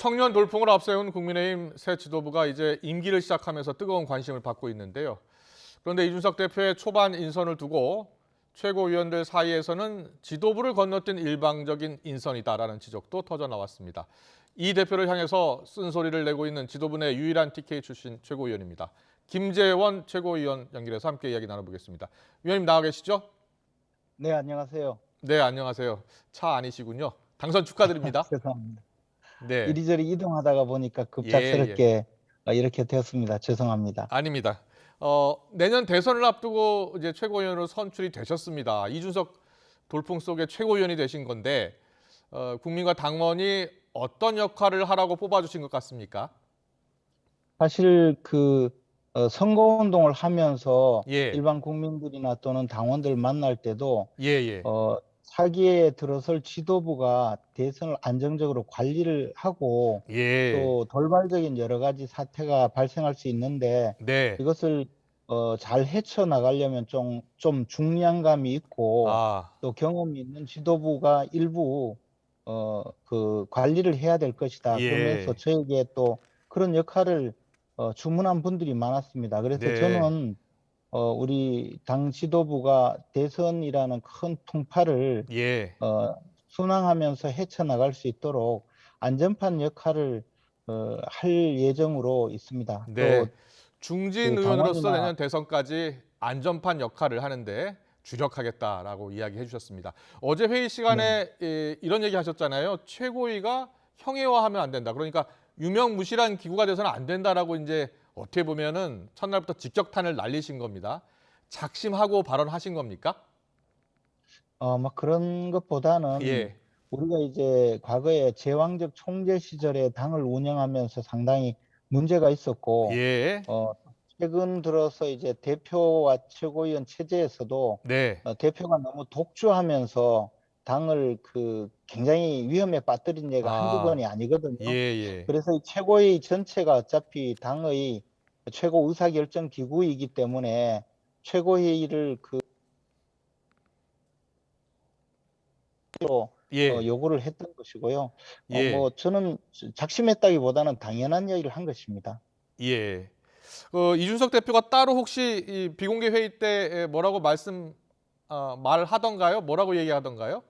청년 돌풍을 앞세운 국민의힘 새 지도부가 이제 임기를 시작하면서 뜨거운 관심을 받고 있는데요. 그런데 이준석 대표의 초반 인선을 두고 최고위원들 사이에서는 지도부를 건너뛴 일방적인 인선이다라는 지적도 터져 나왔습니다. 이 대표를 향해서 쓴소리를 내고 있는 지도부 내 유일한 TK 출신 최고위원입니다. 김재원 최고위원 연결해서 함께 이야기 나눠보겠습니다. 위원님 나와 계시죠? 네, 안녕하세요. 네, 안녕하세요. 차 아니시군요. 당선 축하드립니다. 죄송합니다. 네, 이리저리 이동하다가 보니까 예, 예. 급작스럽게 이렇게 되었습니다. 죄송합니다. 아닙니다. 내년 대선을 앞두고 이제 최고위원으로 선출이 되셨습니다. 이준석 돌풍 속에 최고위원이 되신 건데 국민과 당원이 어떤 역할을 하라고 뽑아주신 것 같습니까? 사실 선거운동을 하면서 예, 일반 국민들이나 또는 당원들 만날 때도 예, 예, 차기에 들어설 지도부가 대선을 안정적으로 관리를 하고 예, 또 돌발적인 여러 가지 사태가 발생할 수 있는데 네, 이것을 잘 헤쳐나가려면 좀 중량감이 있고 아, 또 경험이 있는 지도부가 일부 관리를 해야 될 것이다. 그러면서 예, 저에게 또 그런 역할을 주문한 분들이 많았습니다. 그래서 네, 저는 우리 당 지도부가 대선이라는 큰 풍파를 예, 어, 순항하면서 헤쳐나갈 수 있도록 안전판 역할을 할 예정으로 있습니다. 또 네. 중진 그 의원으로서 당원이나 내년 대선까지 안전판 역할을 하는데 주력하겠다라고 이야기해 주셨습니다. 어제 회의 네. 시간에 이런 얘기 하셨잖아요. 최고위가 형해화하면 안 된다. 그러니까 유명무실한 기구가 돼서는 안 된다라고 이제 어떻게 보면은 첫날부터 직격탄을 날리신 겁니다. 작심하고 발언하신 겁니까? 막 그런 것보다는 예. 우리가 이제 과거에 제왕적 총재 시절에 당을 운영하면서 상당히 문제가 있었고, 예. 어, 최근 들어서 이제 대표와 최고위원 체제에서도 네. 대표가 너무 독주하면서 당을 굉장히 위험에 빠뜨린 예가 한두 아. 번이 예, 아니거든요. 예. 그래서 이 최고위 전체가 어차피 당의 최고 의사결정 기구이기 때문에 최고회의를 예. 요구를 했던 것이고요. 예. 저는 작심했다기보다는 당연한 얘기를 한 것입니다. 예. 이준석 대표가 따로 혹시 이 비공개 회의 때 뭐라고 말하던가요? 뭐라고 얘기하던가요?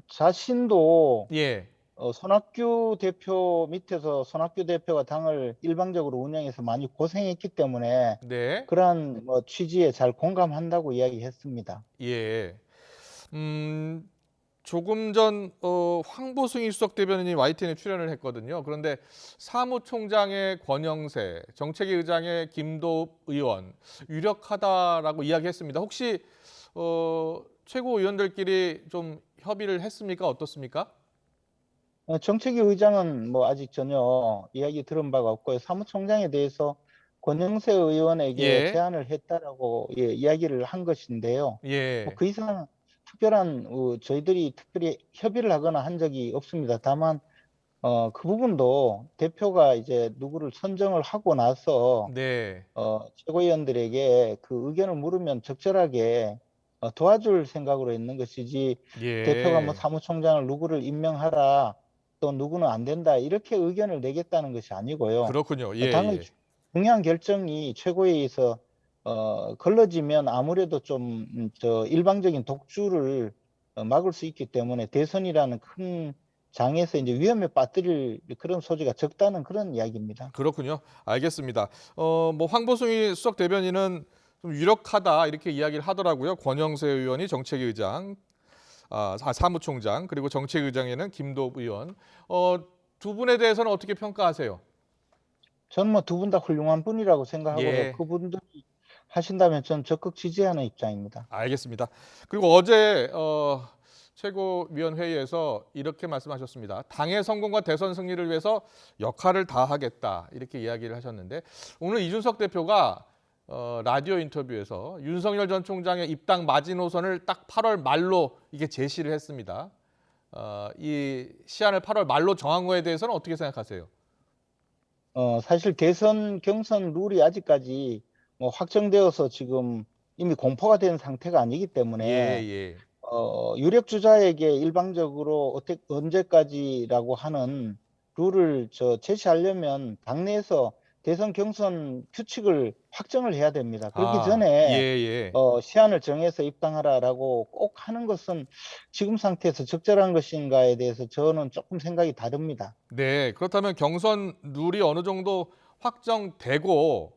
자신도 예. 손학규 대표 밑에서 손학규 대표가 당을 일방적으로 운영해서 많이 고생했기 때문에 네. 그러한 취지에 잘 공감한다고 이야기했습니다. 예. 음, 조금 전 황보승희 수석 대변인이 YTN에 출연을 했거든요. 그런데 사무총장의 권영세, 정책위 의장의 김도읍 의원 유력하다라고 이야기했습니다. 혹시 최고위원들끼리 좀 협의를 했습니까? 어떻습니까? 정책위 의장은 아직 전혀 이야기 들은 바가 없고요. 사무총장에 대해서 권영세 의원에게 예, 제안을 했다라고 이야기를 한 것인데요. 예, 그 이상 특별한 저희들이 특별히 협의를 하거나 한 적이 없습니다. 다만 그 부분도 대표가 이제 누구를 선정을 하고 나서 네, 최고위원들에게 그 의견을 물으면 적절하게 도와줄 생각으로 있는 것이지 대표가 예. 사무총장을 누구를 임명하라 또 누구는 안 된다 이렇게 의견을 내겠다는 것이 아니고요. 그렇군요. 예, 당의 예. 중요한 결정이 최고회의에서 걸러지면 아무래도 일방적인 독주를 막을 수 있기 때문에 대선이라는 큰 장에서 이제 위험에 빠뜨릴 그런 소지가 적다는 그런 이야기입니다. 그렇군요. 알겠습니다. 뭐 황보승희 수석 대변인은 좀 유력하다 이렇게 이야기를 하더라고요. 권영세 의원이 정책위 의장, 사무총장 그리고 정책위 의장에는 김도읍 의원. 두 분에 대해서는 어떻게 평가하세요? 저는 두 분 다 훌륭한 분이라고 생각하고요. 예, 그분들이 하신다면 전 적극 지지하는 입장입니다. 알겠습니다. 그리고 어제 최고위원회의에서 이렇게 말씀하셨습니다. 당의 성공과 대선 승리를 위해서 역할을 다하겠다 이렇게 이야기를 하셨는데 오늘 이준석 대표가 라디오 인터뷰에서 윤석열 전 총장의 입당 마지노선을 딱 8월 말로 이게 제시를 했습니다. 이 시한을 8월 말로 정한 거에 대해서는 어떻게 생각하세요? 사실 대선 경선 룰이 아직까지 확정되어서 지금 이미 공포가 된 상태가 아니기 예, 때문에 예, 유력 주자에게 일방적으로 언제까지라고 하는 룰을 제시하려면 당내에서 대선 경선 규칙을 확정을 해야 됩니다. 그렇기 아, 예, 전에 예. 시한을 정해서 입당하라라고 꼭 하는 것은 지금 상태에서 적절한 것인가에 대해서 저는 조금 생각이 다릅니다. 네, 그렇다면 경선 룰이 어느 정도 확정되고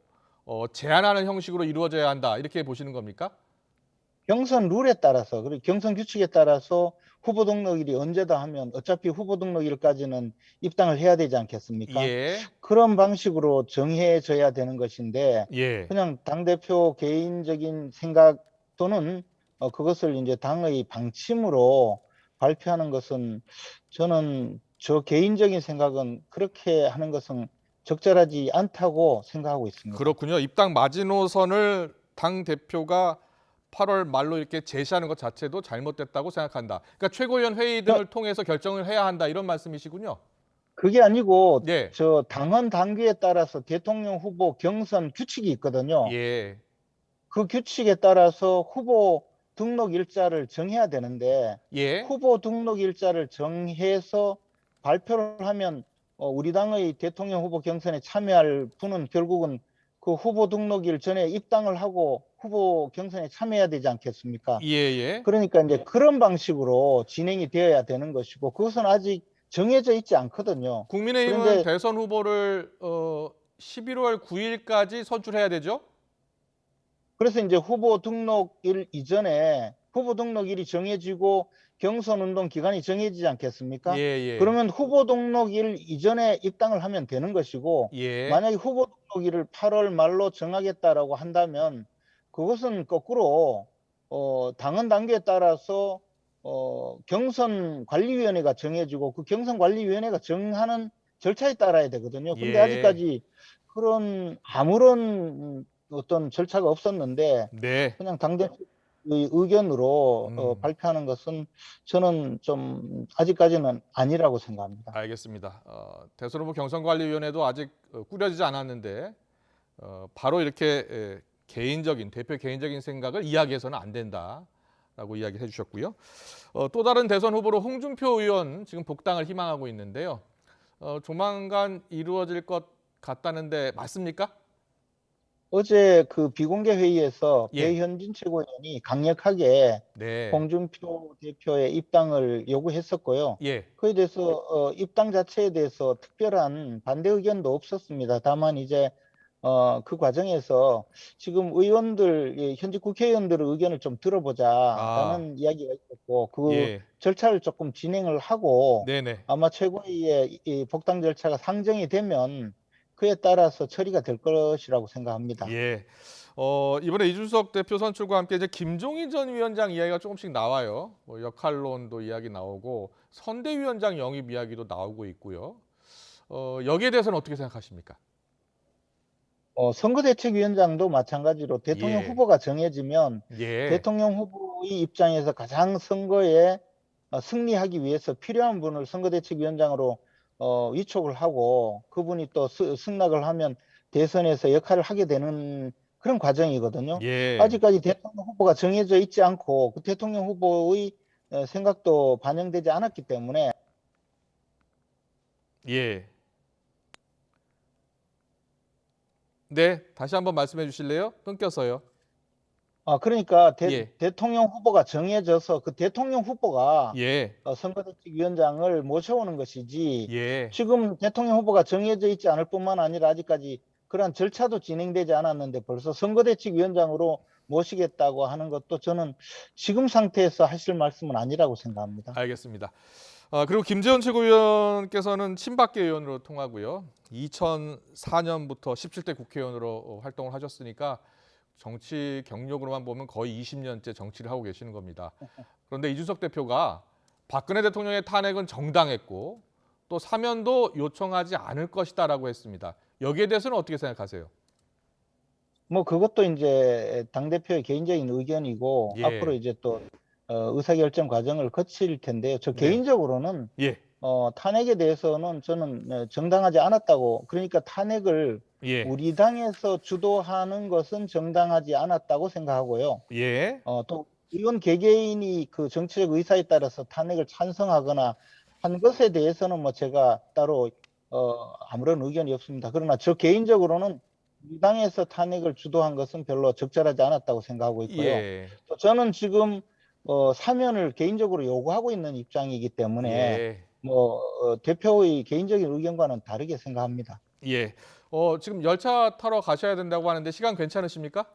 제한하는 형식으로 이루어져야 한다. 이렇게 보시는 겁니까? 경선 룰에 따라서 그리고 경선 규칙에 따라서 후보 등록일이 언제다 하면 어차피 후보 등록일까지는 입당을 해야 되지 않겠습니까? 예, 그런 방식으로 정해져야 되는 것인데 예. 그냥 당대표 개인적인 생각 또는 그것을 이제 당의 방침으로 발표하는 것은 저는 저 개인적인 생각은 그렇게 하는 것은 적절하지 않다고 생각하고 있습니다. 그렇군요. 입당 마지노선을 당 대표가 8월 말로 이렇게 제시하는 것 자체도 잘못됐다고 생각한다. 그러니까 최고위원 회의 등을 통해서 결정을 해야 한다. 이런 말씀이시군요. 그게 아니고 네, 저 당헌 당규에 따라서 대통령 후보 경선 규칙이 있거든요. 예, 그 규칙에 따라서 후보 등록 일자를 정해야 되는데 예, 후보 등록 일자를 정해서 발표를 하면 우리 당의 대통령 후보 경선에 참여할 분은 결국은 그 후보 등록일 전에 입당을 하고 후보 경선에 참여해야 되지 않겠습니까? 예, 예. 그러니까 이제 그런 방식으로 진행이 되어야 되는 것이고 그것은 아직 정해져 있지 않거든요. 국민의힘은 그런데 대선 후보를 11월 9일까지 선출해야 되죠? 그래서 이제 후보 등록일 이전에 후보 등록일이 정해지고 경선 운동 기간이 정해지지 예, 않겠습니까? 예, 그러면 후보 등록일 이전에 입당을 하면 되는 것이고 예, 만약에 후보 등록일을 8월 말로 정하겠다라고 한다면 그것은 거꾸로 당헌 단계에 따라서 경선관리위원회가 정해지고 그 경선관리위원회가 정하는 절차에 따라야 되거든요. 근데 예. 아직까지 그런 아무런 어떤 절차가 없었는데 네. 그냥 당대표의 의견으로 음. 발표하는 것은 저는 좀 아직까지는 아니라고 생각합니다. 알겠습니다. 대선 후보 경선관리위원회도 아직 꾸려지지 않았는데 바로 이렇게 개인적인 대표 개인적인 생각을 이야기해서는 안 된다라고 이야기해 주셨고요. 또 다른 대선 후보로 홍준표 의원 지금 복당을 희망하고 있는데요. 조만간 이루어질 것 같다는데 맞습니까? 어제 그 비공개 회의에서 예. 배현진 최고위원이 강력하게 네. 홍준표 대표의 입당을 요구했었고요. 예. 그에 대해서 입당 자체에 대해서 특별한 반대 의견도 없었습니다. 다만 이제 그 과정에서 지금 현직 국회의원들의 의견을 좀 아, 들어보자라는 이야기가 있었고 그 예. 절차를 조금 진행을 하고 네네. 아마 최고위의 이 복당 절차가 상정이 되면 그에 따라서 처리가 될 것이라고 생각합니다. 예. 이번에 이준석 대표 선출과 함께 이제 김종인 전 위원장 이야기가 조금씩 나와요. 뭐 역할론도 이야기 나오고 선대위원장 영입 이야기도 나오고 있고요. 여기에 대해서는 어떻게 생각하십니까? 선거대책위원장도 마찬가지로 대통령 예. 후보가 정해지면 예. 대통령 후보의 입장에서 가장 선거에 승리하기 위해서 필요한 분을 선거대책위원장으로 위촉을 하고 그분이 또 승낙을 하면 대선에서 역할을 하게 되는 그런 과정이거든요. 예. 아직까지 대통령 후보가 정해져 있지 않고 그 대통령 후보의 생각도 반영되지 않았기 때문에 예. 네, 다시 한번 말씀해 주실래요? 끊겨서요. 그러니까 예. 대통령 후보가 정해져서 그 대통령 후보가 예. 선거대책위원장을 모셔오는 것이지 예. 지금 대통령 후보가 정해져 있지 않을 뿐만 아니라 아직까지 그러한 절차도 진행되지 않았는데 벌써 선거대책위원장으로 모시겠다고 하는 것도 저는 지금 상태에서 하실 말씀은 아니라고 생각합니다. 알겠습니다. 그리고 김재원 최고위원께서는 친박계 의원으로 통하고요. 2004년부터 17대 국회의원으로 활동을 하셨으니까 정치 경력으로만 보면 거의 20년째 정치를 하고 계시는 겁니다. 그런데 이준석 대표가 박근혜 대통령의 탄핵은 정당했고 또 사면도 요청하지 않을 것이다라고 했습니다. 여기에 대해서는 어떻게 생각하세요? 뭐 그것도 이제 당대표의 개인적인 의견이고 앞으로 예, 이제 또 의사결정 과정을 거칠 텐데요. 저 네, 개인적으로는 예, 탄핵에 대해서는 저는 정당하지 않았다고 그러니까 탄핵을 예, 우리 당에서 주도하는 것은 정당하지 않았다고 생각하고요. 예, 또 의원 개개인이 그 정치적 의사에 따라서 탄핵을 찬성하거나 한 것에 대해서는 뭐 제가 따로 아무런 의견이 없습니다. 그러나 저 개인적으로는 민주당에서 탄핵을 주도한 것은 별로 적절하지 않았다고 생각하고 있고요. 예. 또 저는 지금 사면을 개인적으로 요구하고 있는 입장이기 때문에 예. 대표의 개인적인 의견과는 다르게 생각합니다. 예. 지금 열차 타러 가셔야 된다고 하는데 시간 괜찮으십니까?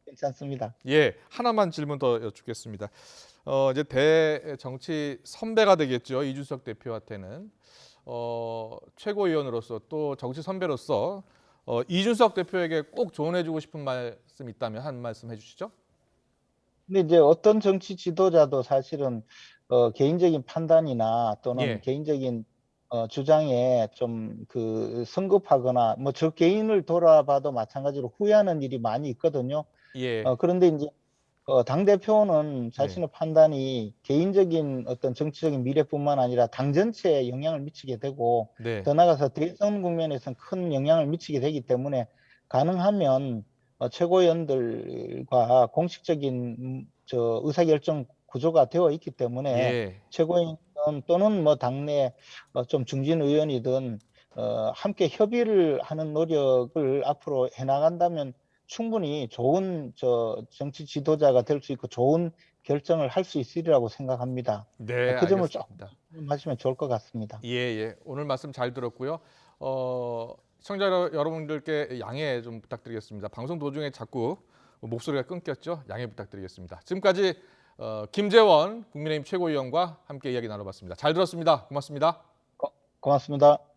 괜찮습니다. 예. 하나만 질문 더 여쭙겠습니다. 이제 대정치 선배가 되겠죠. 이준석 대표한테는. 최고위원으로서 또 정치 선배로서 이준석 대표에게 꼭 조언해주고 싶은 말씀 있다면 한 말씀 해주시죠. 근데 이제 어떤 정치 지도자도 사실은 개인적인 판단이나 또는 예. 개인적인 주장에 좀 성급하거나 뭐 저 개인을 돌아봐도 마찬가지로 후회하는 일이 많이 있거든요. 예. 그런데 이제 당대표는 네. 자신의 판단이 개인적인 어떤 정치적인 미래뿐만 아니라 당 전체에 영향을 미치게 되고 네. 더 나아가서 대선 국면에서는 큰 영향을 미치게 되기 때문에 가능하면 최고위원들과 공식적인 의사결정 구조가 되어 있기 때문에 예. 최고위원 또는 뭐 당내 좀 중진 의원이든 함께 협의를 하는 노력을 앞으로 해나간다면 충분히 좋은 정치 지도자가 될 수 있고 좋은 결정을 할 수 있으리라고 생각합니다. 네, 그 점을 조금 알겠습니다. 하시면 좋을 것 같습니다. 예, 예. 오늘 말씀 잘 들었고요. 시청자 여러분들께 양해 좀 부탁드리겠습니다. 방송 도중에 자꾸 목소리가 끊겼죠? 양해 부탁드리겠습니다. 지금까지 김재원 국민의힘 최고위원과 함께 이야기 나눠봤습니다. 잘 들었습니다. 고맙습니다. 고맙습니다.